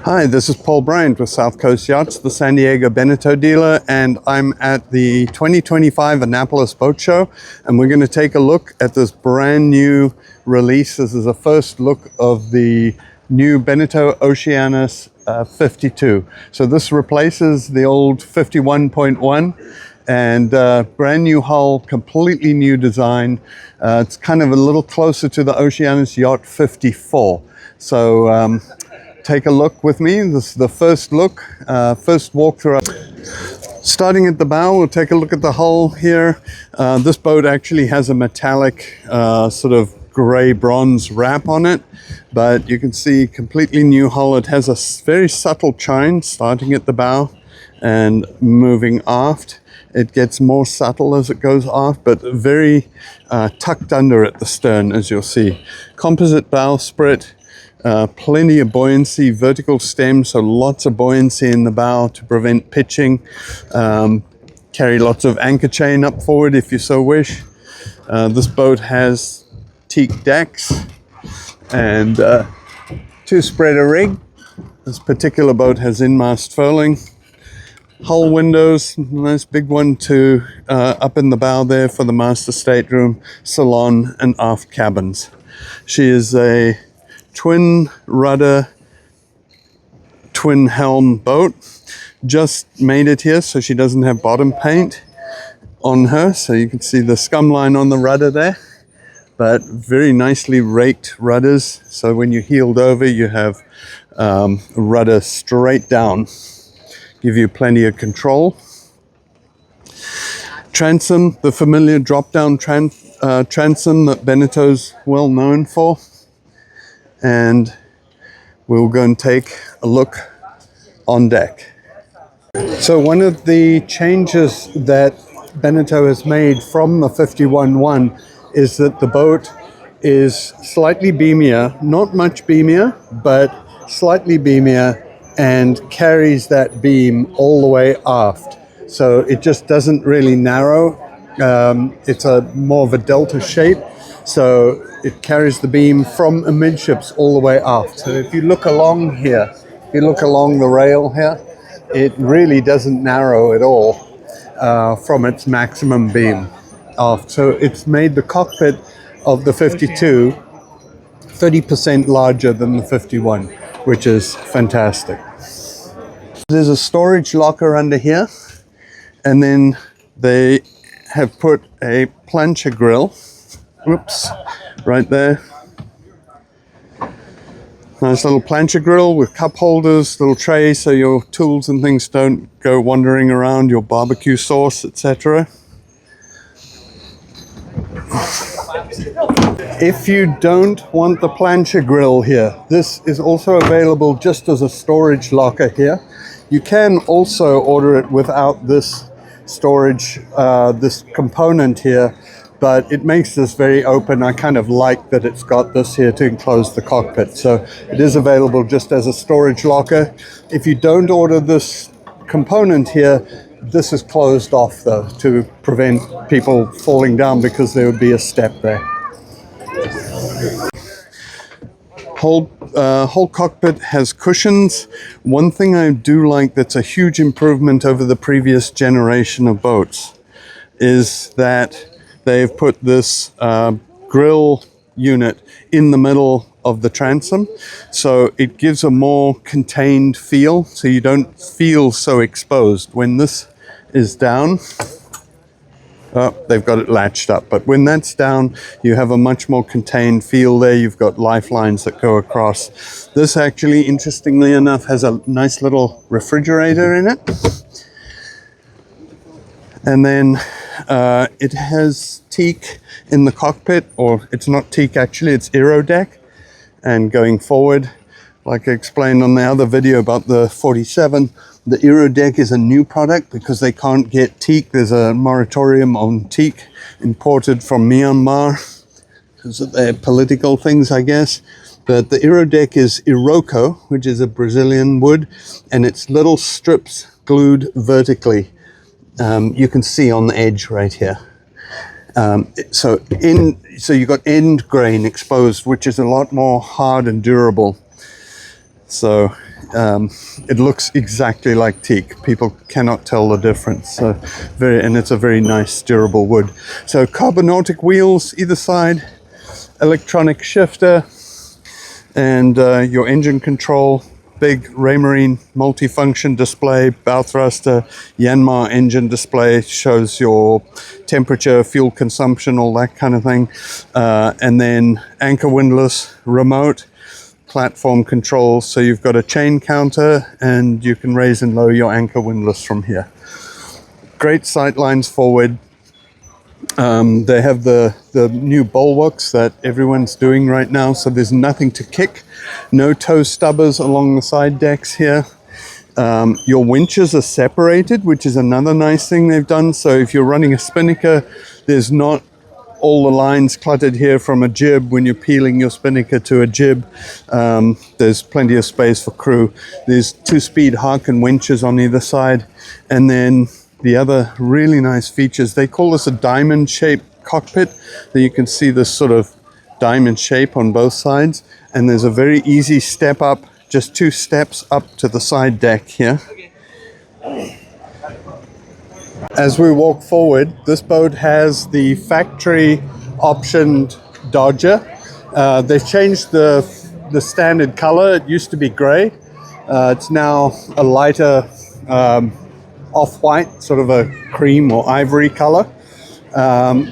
Hi, this is Paul Briant with South Coast Yachts, the San Diego Beneteau dealer, and I'm at the 2025 Annapolis Boat Show, and we're going to take a look at this brand new release. This is a first look of the new Beneteau Oceanis 52. So this replaces the old 51.1 and brand new hull, completely new design. It's kind of a little closer to the Oceanis Yacht 54. So take a look with me. This is the first look, first walkthrough. Starting at the bow, we'll take a look at the hull here. This boat actually has a metallic sort of gray bronze wrap on it, but you can see completely new hull. It has a very subtle chine starting at the bow and moving aft. It gets more subtle as it goes aft, but very tucked under at the stern, as you'll see. Composite bowsprit. Plenty of buoyancy, vertical stem, so lots of buoyancy in the bow to prevent pitching. Carry lots of anchor chain up forward if you so wish. This boat has teak decks and two-spreader rig. This particular boat has in-mast furling. Hull windows, nice big one to up in the bow there for the master stateroom, salon and aft cabins. She is a twin rudder, twin helm boat. Just made it here so she doesn't have bottom paint on her, so you can see the scum line on the rudder there, but very nicely raked rudders, so when you're heeled over you have rudder straight down, give you plenty of control. Transom, the familiar drop down transom that Beneteau's well known for. And we'll go and take a look on deck. So one of the changes that Beneteau has made from the 51.1 is that the boat is slightly beamier, not much beamier, but slightly beamier, and carries that beam all the way aft. So it just doesn't really narrow. It's a more of a delta shape. So it carries the beam from amidships all the way aft. So if you look along here, if you look along the rail here, it really doesn't narrow at all from its maximum beam aft. So it's made the cockpit of the 52 30% larger than the 51, which is fantastic. There's a storage locker under here, and then they have put a plancha grill. Oops, right there. Nice little plancha grill with cup holders, little tray so your tools and things don't go wandering around, your barbecue sauce, etc. If you don't want the plancha grill here, this is also available just as a storage locker here. You can also order it without this storage, this component here, but it makes this very open. I kind of like that it's got this here to enclose the cockpit. So it is available just as a storage locker. If you don't order this component here, this is closed off though to prevent people falling down because there would be a step there. Whole cockpit has cushions. One thing I do like that's a huge improvement over the previous generation of boats is that they've put this grill unit in the middle of the transom, so it gives a more contained feel, so you don't feel so exposed. When this is down, they've got it latched up, but when that's down, you have a much more contained feel there. You've got lifelines that go across. This actually, interestingly enough, has a nice little refrigerator in it. And then it has teak in the cockpit, or it's not teak actually, it's aero deck. And going forward, like I explained on the other video about the 47, the aero deck is a new product because they can't get teak. There's a moratorium on teak imported from Myanmar because of their political things, I guess. But the aero deck is Iroko, which is a Brazilian wood, and it's little strips glued vertically. You can see on the edge right here. So you've got end grain exposed, which is a lot more hard and durable. So It looks exactly like teak. People cannot tell the difference. So and it's a very nice durable wood. So carbonautic wheels either side, electronic shifter, and your engine control. Big Raymarine multifunction display, bow thruster, Yanmar engine display, shows your temperature, fuel consumption, all that kind of thing. And then anchor windlass, remote, platform controls. So you've got a chain counter and you can raise and lower your anchor windlass from here. Great sight lines forward. They have the new bulwarks that everyone's doing right now, so there's nothing to kick. No toe stubbers along the side decks here. Your winches are separated, which is another nice thing they've done. So if you're running a spinnaker, there's not all the lines cluttered here from a jib when you're peeling your spinnaker to a jib. There's plenty of space for crew. There's 2-speed Harken winches on either side, and then the other really nice features, they call this a diamond-shaped cockpit. That you can see this sort of diamond shape on both sides, and there's a very easy step up, just 2 steps up to the side deck here. As we walk forward, this boat has the factory optioned Dodger. They've changed the standard color. It used to be gray. It's now a lighter off-white, sort of a cream or ivory color.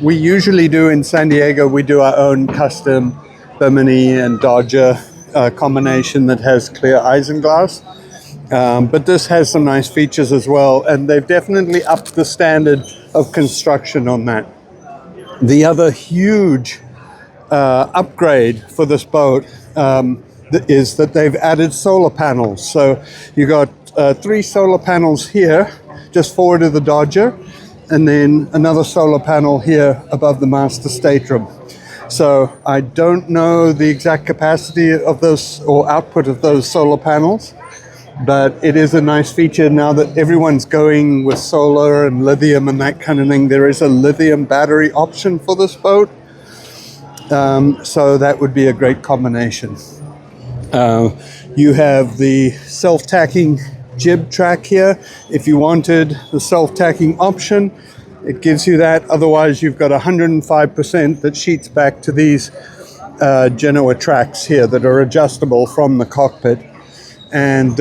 We usually do in San Diego, we do our own custom Bimini and Dodger combination that has clear isinglass. But this has some nice features as well, and they've definitely upped the standard of construction on that. The other huge upgrade for this boat is that they've added solar panels. So you got 3 solar panels here, just forward of the Dodger, and then another solar panel here above the master stateroom. So I don't know the exact capacity of those or output of those solar panels, but it is a nice feature now that everyone's going with solar and lithium and that kind of thing. There is a lithium battery option for this boat, so that would be a great combination. You have the self-tacking jib track here. If you wanted the self-tacking option, it gives you that. Otherwise, you've got 105% that sheets back to these Genoa tracks here that are adjustable from the cockpit. And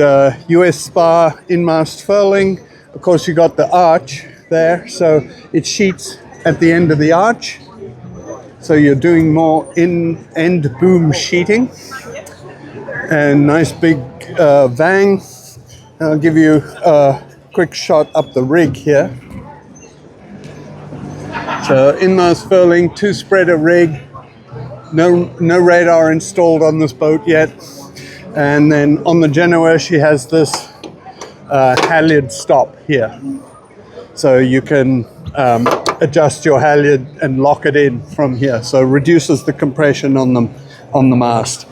US spar in-mast furling. Of course, you got the arch there, so it sheets at the end of the arch. So you're doing more end boom sheeting. And nice big vang. I'll give you a quick shot up the rig here. So in-mast furling, 2-spreader rig. No radar installed on this boat yet. And then on the Genoa, she has this halyard stop here. So you can adjust your halyard and lock it in from here. So reduces the compression on the mast.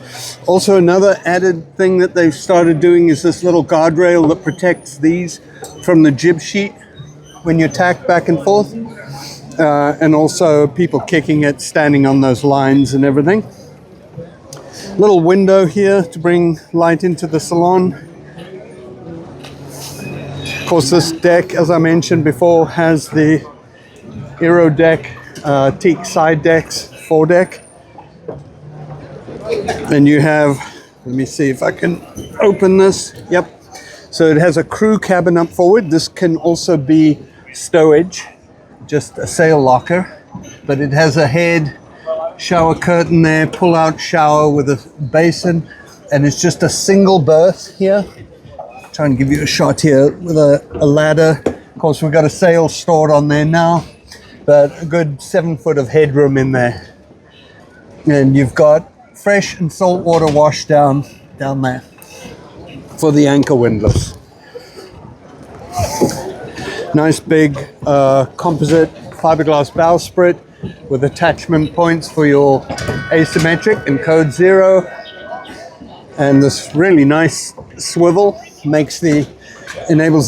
Also, another added thing that they've started doing is this little guardrail that protects these from the jib sheet when you tack back and forth. And also people kicking it, standing on those lines and everything. Little window here to bring light into the salon. Of course, this deck, as I mentioned before, has the Aero deck, teak side decks, foredeck. And you have, let me see if I can open this. Yep. So it has a crew cabin up forward. This can also be stowage, just a sail locker, but it has a head shower curtain there, pull out shower with a basin, and it's just a single berth here. Try and give you a shot here with a ladder. Of course, we've got a sail stored on there now, but a good 7 foot of headroom in there. And you've got fresh and salt water wash down there for the anchor windlass. Nice big composite fiberglass bowsprit with attachment points for your asymmetric and code 0. And this really nice swivel enables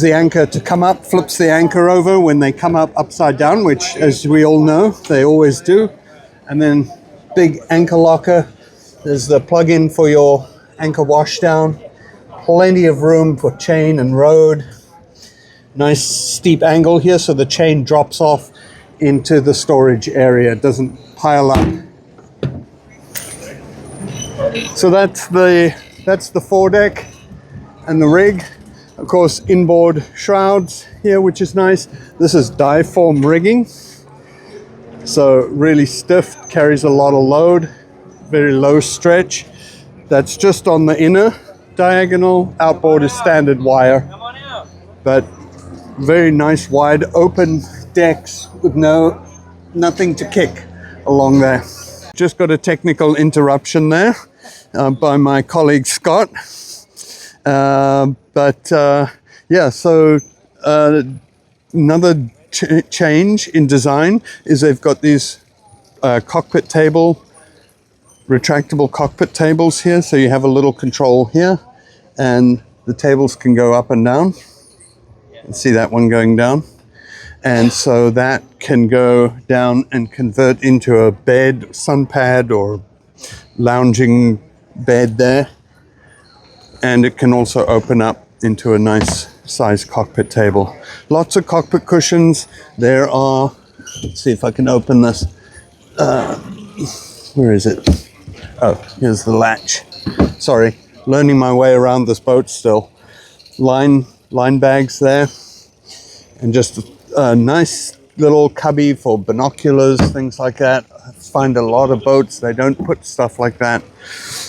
the anchor to come up, flips the anchor over when they come up upside down, which, as we all know, they always do. And then big anchor locker. There's the plug-in for your anchor washdown, plenty of room for chain and rode. Nice steep angle here, so the chain drops off into the storage area. It doesn't pile up. So that's the foredeck and the rig. Of course, inboard shrouds here, which is nice. This is diaphragm rigging, so really stiff, carries a lot of load, very low stretch. That's just on the inner diagonal. Outboard is standard wire, but very nice wide open decks with nothing to kick along there. Just got a technical interruption there by my colleague Scott. Yeah, so another change in design is they've got these cockpit table, retractable cockpit tables here. So you have a little control here, and the tables can go up and down. See that one going down? And so that can go down and convert into a bed, sun pad, or lounging bed there. And it can also open up into a nice size cockpit table. Lots of cockpit cushions. There are, let's see if I can open this. Where is it? Oh, here's the latch. Sorry, learning my way around this boat still. Line bags there. And just a nice little cubby for binoculars, things like that. I find a lot of boats, they don't put stuff like that.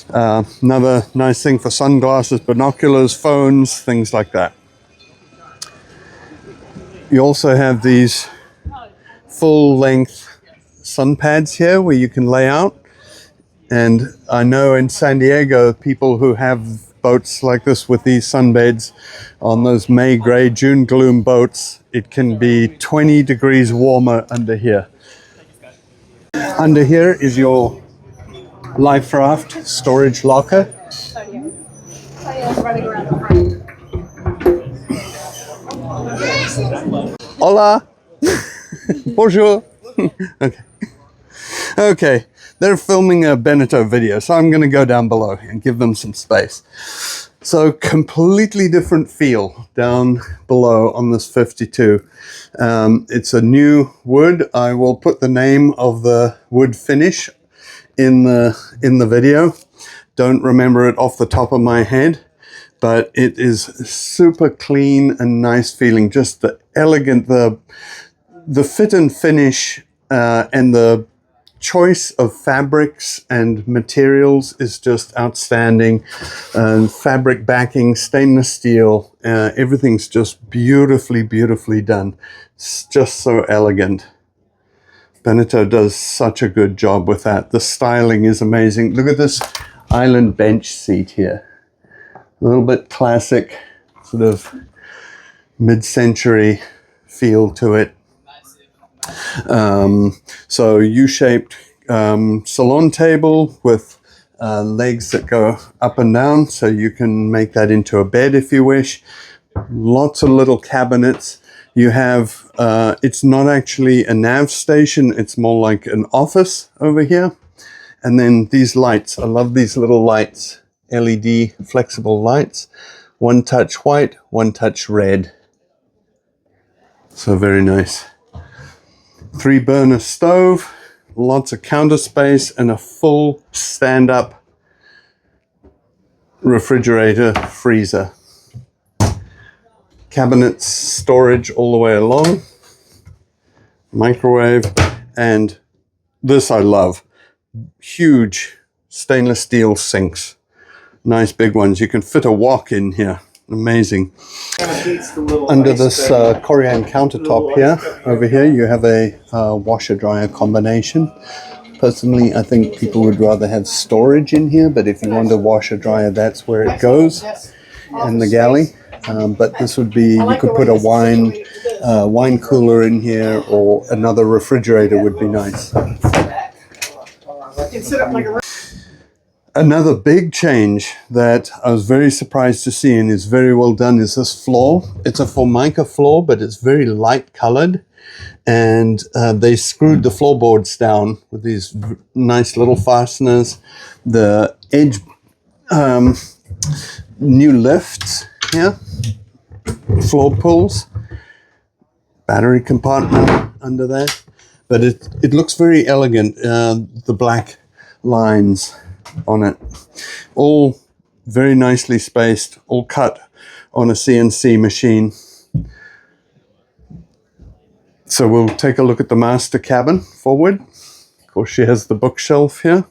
Another nice thing for sunglasses, binoculars, phones, things like that. You also have these full-length sun pads here where you can lay out. And I know in San Diego, people who have boats like this with these sunbeds on those May gray, June gloom boats, it can be 20 degrees warmer under here. Under here is your life raft storage locker. Hola. Bonjour. Okay. They're filming a Beneteau video, so I'm going to go down below and give them some space. So completely different feel down below on this 52. It's a new wood. I will put the name of the wood finish in the video. Don't remember it off the top of my head, but it is super clean and nice feeling. Just the elegant, the fit and finish, and the choice of fabrics and materials is just outstanding. Fabric backing, stainless steel, everything's just beautifully done. It's just so elegant. Beneteau does such a good job with that. The styling is amazing. Look at this island bench seat here. A little bit classic, sort of mid-century feel to it. So U-shaped salon table with legs that go up and down, so you can make that into a bed if you wish. Lots of little cabinets. You have, it's not actually a nav station, it's more like an office over here. And then these lights, I love these little lights, LED flexible lights. One touch white, one touch red. So very nice. 3-burner stove, lots of counter space, and a full stand-up refrigerator freezer. Cabinets, storage all the way along. Microwave, and this I love. Huge stainless steel sinks. Nice big ones. You can fit a wok in here. Amazing. Under this Corian countertop here, over here, you have a washer-dryer combination. Personally, I think people would rather have storage in here, but if you want a washer-dryer, that's where it goes, in the galley. But this would be, you could put a wine cooler in here, or another refrigerator would be nice. Another big change that I was very surprised to see and is very well done is this floor. It's a Formica floor, but it's very light colored. And they screwed the floorboards down with these nice little fasteners. The edge New lifts here, floor pulls, battery compartment under there, but it looks very elegant. The black lines on it, all very nicely spaced, all cut on a CNC machine. So we'll take a look at the master cabin forward. Of course, she has the bookshelf here,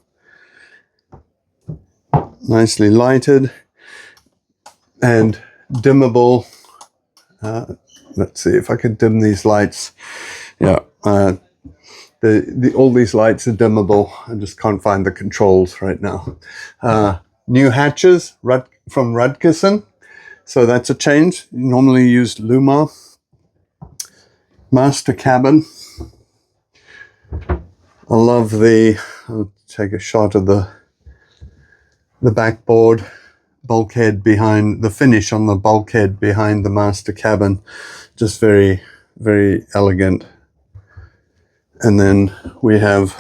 nicely lighted and dimmable. Let's see if I can dim these lights. Yeah, all these lights are dimmable. I just can't find the controls right now. New hatches from Rudkisson, so that's a change. You normally used Lumar. Master cabin. I love I'll take a shot of the backboard bulkhead behind, the finish on the bulkhead behind the master cabin. Just very, very elegant. And then we have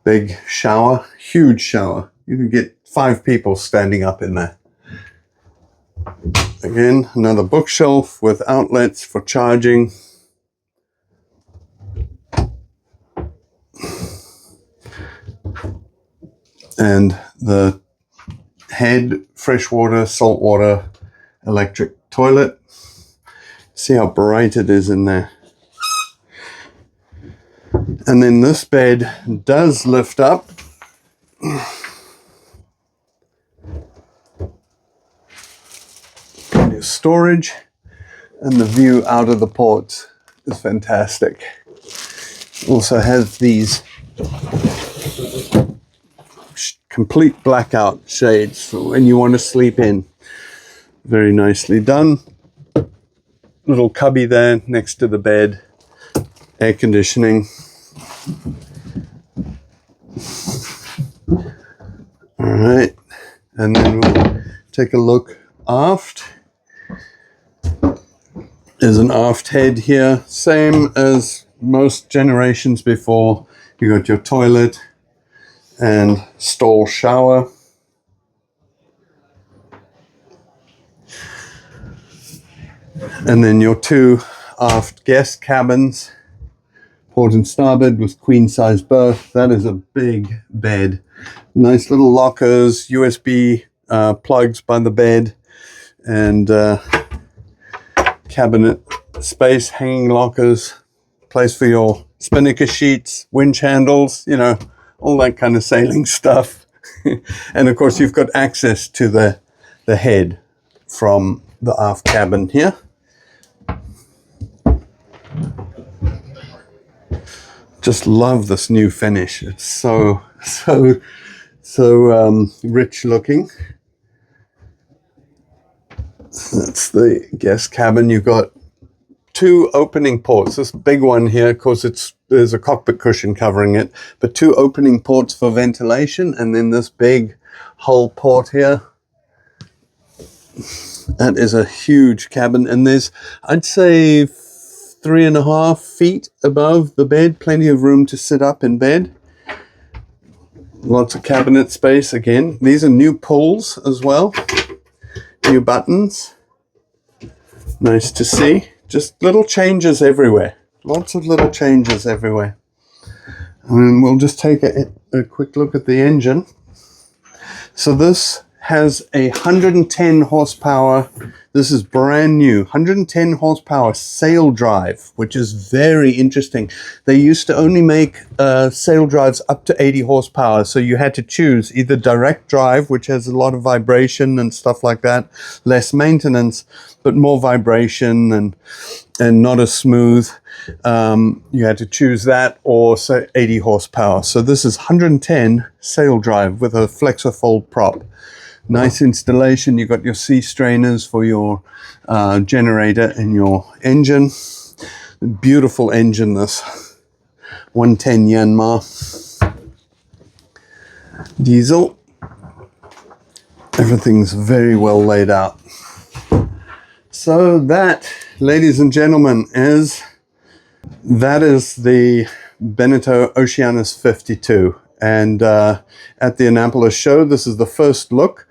big shower, huge shower. You can get 5 people standing up in there. Again, another bookshelf with outlets for charging. And the head, freshwater, saltwater, electric toilet. See how bright it is in there. And then this bed does lift up. Plenty of storage, and the view out of the port is fantastic. Also has these complete blackout shades for when you want to sleep in. Very nicely done. Little cubby there next to the bed. Air conditioning. All right, and then we'll take a look aft. There's an aft head here, same as most generations before. You got your toilet and stall shower. And then your 2 aft guest cabins, port and starboard with queen size berth. That is a big bed. Nice little lockers, USB plugs by the bed, and cabinet space, hanging lockers, place for your spinnaker sheets, winch handles, you know, all that kind of sailing stuff. And of course, you've got access to the head from the aft cabin here. Just love this new finish. It's so rich looking. That's the guest cabin. You've got 2 opening ports. This big one here, of course, there's a cockpit cushion covering it, but 2 opening ports for ventilation, and then this big hull port here. That is a huge cabin, and there's, I'd say, 3.5 feet above the bed, plenty of room to sit up in bed. Lots of cabinet space again. These are new pulls as well. New buttons. Nice to see. Just little changes everywhere. Lots of little changes everywhere. And we'll just take a quick look at the engine. So this has a 110 horsepower. This is brand new, 110 horsepower sail drive, which is very interesting. They used to only make sail drives up to 80 horsepower. So you had to choose either direct drive, which has a lot of vibration and stuff like that, less maintenance, but more vibration and not as smooth. You had to choose that or say 80 horsepower. So this is 110 sail drive with a flexor-fold prop. Nice installation. You've got your sea strainers for your generator and your engine. Beautiful engine, this 110 Yanmar diesel. Everything's very well laid out. So that, ladies and gentlemen, that is the Beneteau Oceanis 52. and at the Annapolis show. This is the first look.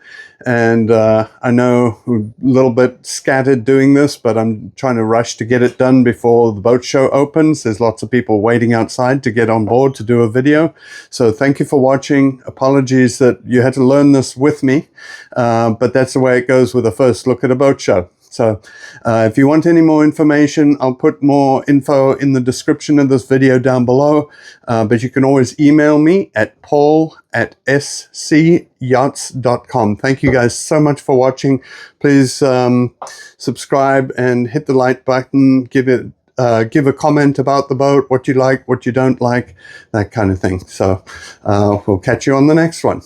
And I know we're a little bit scattered doing this, but I'm trying to rush to get it done before the boat show opens. There's lots of people waiting outside to get on board to do a video. So thank you for watching. Apologies that you had to learn this with me, but that's the way it goes with a first look at a boat show. So if you want any more information, I'll put more info in the description of this video down below. But you can always email me at paul@scyachts.com. Thank you guys so much for watching. Please subscribe and hit the like button. Give a comment about the boat, what you like, what you don't like, that kind of thing. So we'll catch you on the next one.